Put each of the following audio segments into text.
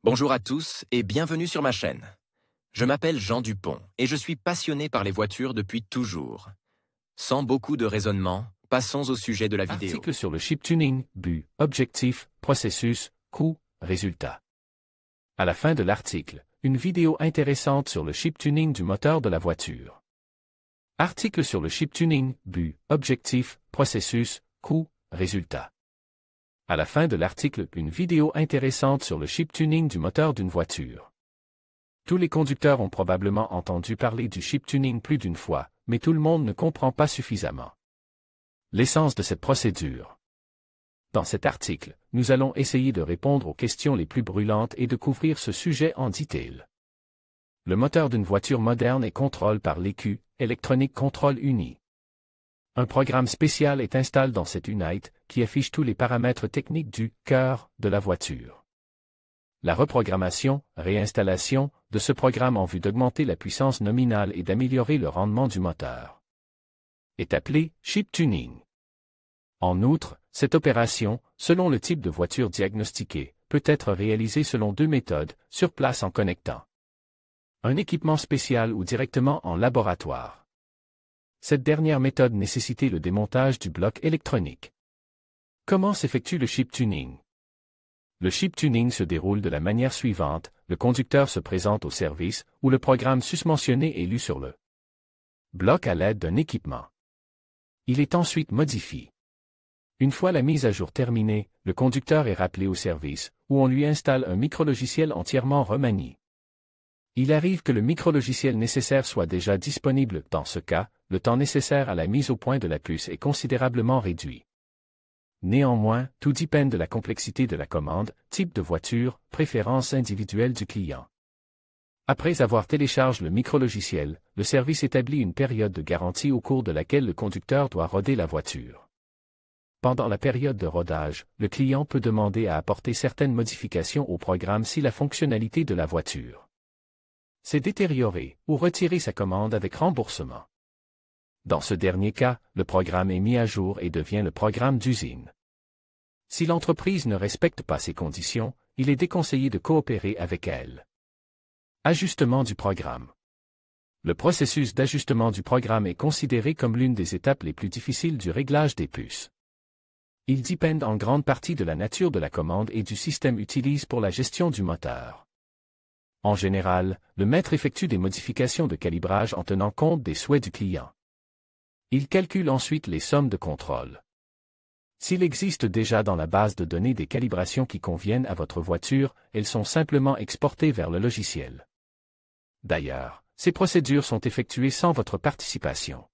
Bonjour à tous et bienvenue sur ma chaîne. Je m'appelle Jean Dupont et je suis passionné par les voitures depuis toujours. Sans beaucoup de raisonnement, passons au sujet de la vidéo. Article sur le chip tuning, but, objectif, processus, coût, résultat. À la fin de l'article, une vidéo intéressante sur le chip tuning du moteur de la voiture. Article sur le chip tuning, but, objectif, processus, coût, résultat. À la fin de l'article, une vidéo intéressante sur le chip tuning du moteur d'une voiture. Tous les conducteurs ont probablement entendu parler du chip tuning plus d'une fois, mais tout le monde ne comprend pas suffisamment l'essence de cette procédure. Dans cet article, nous allons essayer de répondre aux questions les plus brûlantes et de couvrir ce sujet en détail. Le moteur d'une voiture moderne est contrôlé par l'ECU, Electronic Control Unit. Un programme spécial est installé dans cette unité qui affiche tous les paramètres techniques du cœur de la voiture. La reprogrammation, réinstallation de ce programme en vue d'augmenter la puissance nominale et d'améliorer le rendement du moteur est appelée chip tuning. En outre, cette opération, selon le type de voiture diagnostiquée, peut être réalisée selon deux méthodes, sur place en connectant un équipement spécial ou directement en laboratoire. Cette dernière méthode nécessitait le démontage du bloc électronique. Comment s'effectue le chip tuning? Le chip tuning se déroule de la manière suivante: le conducteur se présente au service, où le programme susmentionné est lu sur le bloc à l'aide d'un équipement. Il est ensuite modifié. Une fois la mise à jour terminée, le conducteur est rappelé au service, où on lui installe un micrologiciel entièrement remanié. Il arrive que le micrologiciel nécessaire soit déjà disponible. Dans ce cas, le temps nécessaire à la mise au point de la puce est considérablement réduit. Néanmoins, tout dépend de la complexité de la commande, type de voiture, préférences individuelles du client. Après avoir téléchargé le micrologiciel, le service établit une période de garantie au cours de laquelle le conducteur doit roder la voiture. Pendant la période de rodage, le client peut demander à apporter certaines modifications au programme si la fonctionnalité de la voiture s'est détériorée, ou retirer sa commande avec remboursement. Dans ce dernier cas, le programme est mis à jour et devient le programme d'usine. Si l'entreprise ne respecte pas ces conditions, il est déconseillé de coopérer avec elle. Ajustement du programme. Le processus d'ajustement du programme est considéré comme l'une des étapes les plus difficiles du réglage des puces. Il dépend en grande partie de la nature de la commande et du système utilisé pour la gestion du moteur. En général, le maître effectue des modifications de calibrage en tenant compte des souhaits du client. Il calcule ensuite les sommes de contrôle. S'il existe déjà dans la base de données des calibrations qui conviennent à votre voiture, elles sont simplement exportées vers le logiciel. D'ailleurs, ces procédures sont effectuées sans votre participation.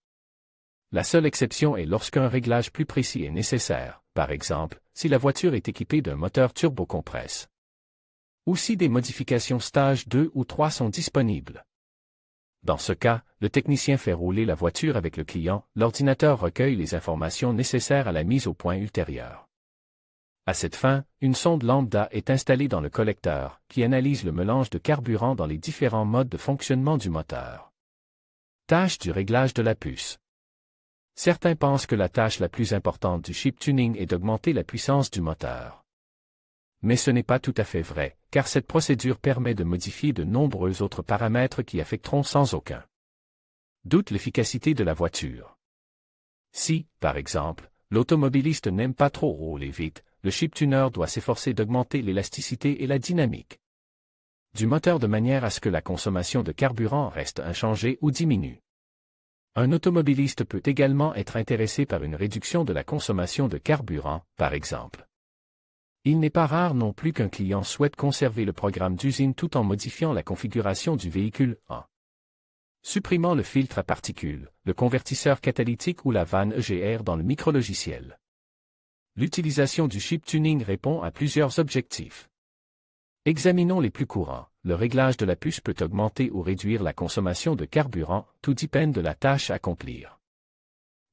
La seule exception est lorsqu'un réglage plus précis est nécessaire, par exemple, si la voiture est équipée d'un moteur turbocompresse. Ou si des modifications stage 2 ou 3 sont disponibles. Dans ce cas, le technicien fait rouler la voiture avec le client, l'ordinateur recueille les informations nécessaires à la mise au point ultérieure. À cette fin, une sonde lambda est installée dans le collecteur, qui analyse le mélange de carburant dans les différents modes de fonctionnement du moteur. Tâche du réglage de la puce. Certains pensent que la tâche la plus importante du chip tuning est d'augmenter la puissance du moteur. Mais ce n'est pas tout à fait vrai, car cette procédure permet de modifier de nombreux autres paramètres qui affecteront sans aucun doute l'efficacité de la voiture. Si, par exemple, l'automobiliste n'aime pas trop rouler vite, le chip tuner doit s'efforcer d'augmenter l'élasticité et la dynamique du moteur de manière à ce que la consommation de carburant reste inchangée ou diminue. Un automobiliste peut également être intéressé par une réduction de la consommation de carburant, par exemple. Il n'est pas rare non plus qu'un client souhaite conserver le programme d'usine tout en modifiant la configuration du véhicule en supprimant le filtre à particules, le convertisseur catalytique ou la vanne EGR dans le micrologiciel. L'utilisation du chip tuning répond à plusieurs objectifs. Examinons les plus courants. Le réglage de la puce peut augmenter ou réduire la consommation de carburant, tout dépend de la tâche à accomplir.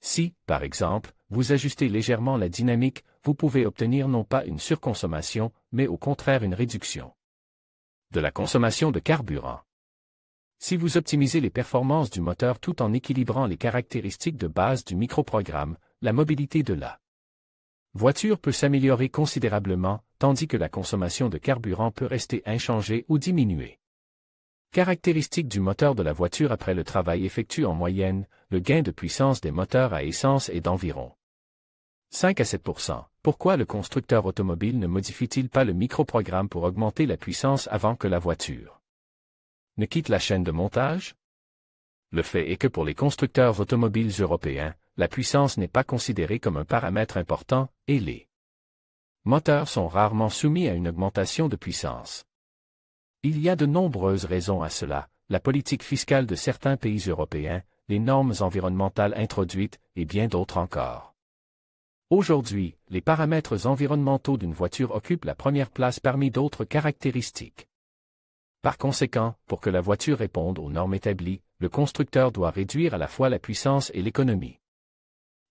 Si, par exemple, vous ajustez légèrement la dynamique, vous pouvez obtenir non pas une surconsommation, mais au contraire une réduction de la consommation de carburant. Si vous optimisez les performances du moteur tout en équilibrant les caractéristiques de base du microprogramme, la mobilité de la voiture peut s'améliorer considérablement, tandis que la consommation de carburant peut rester inchangée ou diminuer. Caractéristiques du moteur de la voiture après le travail effectué en moyenne, le gain de puissance des moteurs à essence est d'environ 5 à 7%. Pourquoi le constructeur automobile ne modifie-t-il pas le microprogramme pour augmenter la puissance avant que la voiture ne quitte la chaîne de montage? Le fait est que pour les constructeurs automobiles européens, la puissance n'est pas considérée comme un paramètre important, et les moteurs sont rarement soumis à une augmentation de puissance. Il y a de nombreuses raisons à cela, la politique fiscale de certains pays européens, les normes environnementales introduites, et bien d'autres encore. Aujourd'hui, les paramètres environnementaux d'une voiture occupent la première place parmi d'autres caractéristiques. Par conséquent, pour que la voiture réponde aux normes établies, le constructeur doit réduire à la fois la puissance et l'économie.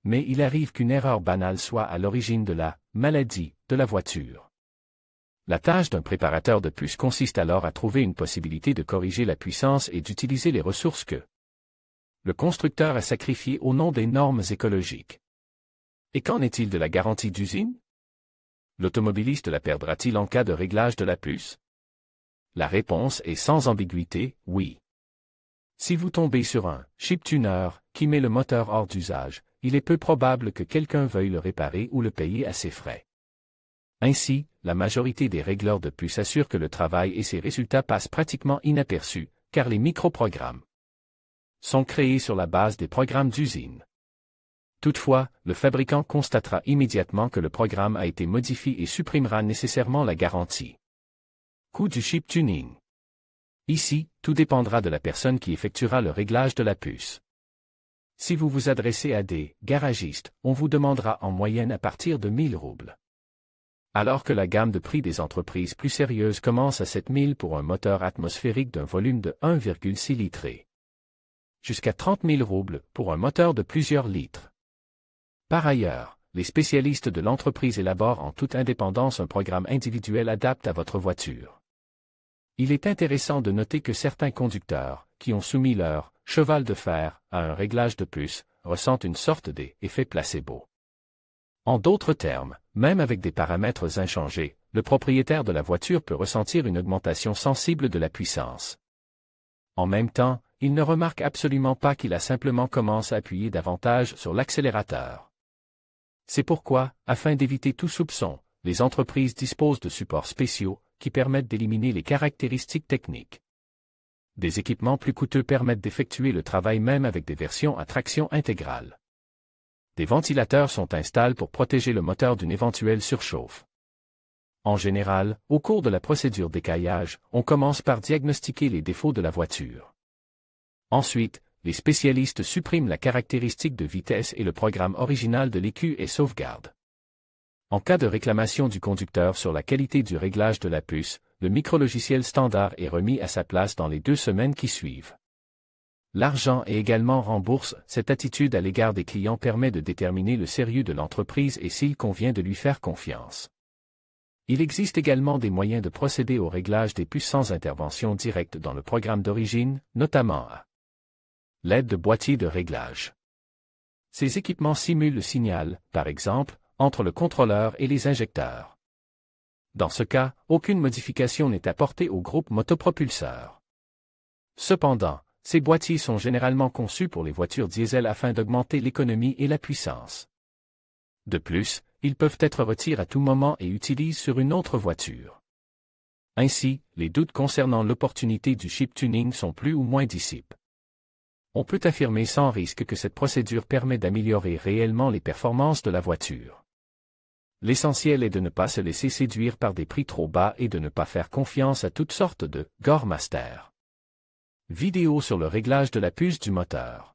Mais il arrive qu'une erreur banale soit à l'origine de la maladie de la voiture. La tâche d'un préparateur de puces consiste alors à trouver une possibilité de corriger la puissance et d'utiliser les ressources que le constructeur a sacrifiées au nom des normes écologiques. Et qu'en est-il de la garantie d'usine? L'automobiliste la perdra-t-il en cas de réglage de la puce? La réponse est sans ambiguïté, oui. Si vous tombez sur un chiptuner qui met le moteur hors d'usage, il est peu probable que quelqu'un veuille le réparer ou le payer à ses frais. Ainsi, la majorité des régleurs de puces assurent que le travail et ses résultats passent pratiquement inaperçus, car les microprogrammes sont créés sur la base des programmes d'usine. Toutefois, le fabricant constatera immédiatement que le programme a été modifié et supprimera nécessairement la garantie. Coût du chip tuning. Ici, tout dépendra de la personne qui effectuera le réglage de la puce. Si vous vous adressez à des garagistes, on vous demandera en moyenne à partir de 1000 roubles. Alors que la gamme de prix des entreprises plus sérieuses commence à 7000 pour un moteur atmosphérique d'un volume de 1,6 litres. Jusqu'à 30 000 roubles pour un moteur de plusieurs litres. Par ailleurs, les spécialistes de l'entreprise élaborent en toute indépendance un programme individuel adapté à votre voiture. Il est intéressant de noter que certains conducteurs, qui ont soumis leur cheval de fer à un réglage de puce, ressentent une sorte d'effet placebo. En d'autres termes, même avec des paramètres inchangés, le propriétaire de la voiture peut ressentir une augmentation sensible de la puissance. En même temps, il ne remarque absolument pas qu'il a simplement commencé à appuyer davantage sur l'accélérateur. C'est pourquoi, afin d'éviter tout soupçon, les entreprises disposent de supports spéciaux qui permettent d'éliminer les caractéristiques techniques. Des équipements plus coûteux permettent d'effectuer le travail même avec des versions à traction intégrale. Des ventilateurs sont installés pour protéger le moteur d'une éventuelle surchauffe. En général, au cours de la procédure d'écaillage, on commence par diagnostiquer les défauts de la voiture. Ensuite, les spécialistes suppriment la caractéristique de vitesse et le programme original de l'écu et sauvegarde. En cas de réclamation du conducteur sur la qualité du réglage de la puce, le micrologiciel standard est remis à sa place dans les 2 semaines qui suivent. L'argent est également remboursé. Cette attitude à l'égard des clients permet de déterminer le sérieux de l'entreprise et s'il convient de lui faire confiance. Il existe également des moyens de procéder au réglage des puces sans intervention directe dans le programme d'origine, notamment à l'aide de boîtiers de réglage. Ces équipements simulent le signal, par exemple, entre le contrôleur et les injecteurs. Dans ce cas, aucune modification n'est apportée au groupe motopropulseur. Cependant, ces boîtiers sont généralement conçus pour les voitures diesel afin d'augmenter l'économie et la puissance. De plus, ils peuvent être retirés à tout moment et utilisés sur une autre voiture. Ainsi, les doutes concernant l'opportunité du chip tuning sont plus ou moins dissipés. On peut affirmer sans risque que cette procédure permet d'améliorer réellement les performances de la voiture. L'essentiel est de ne pas se laisser séduire par des prix trop bas et de ne pas faire confiance à toutes sortes de « Goremaster ». Vidéo sur le réglage de la puce du moteur.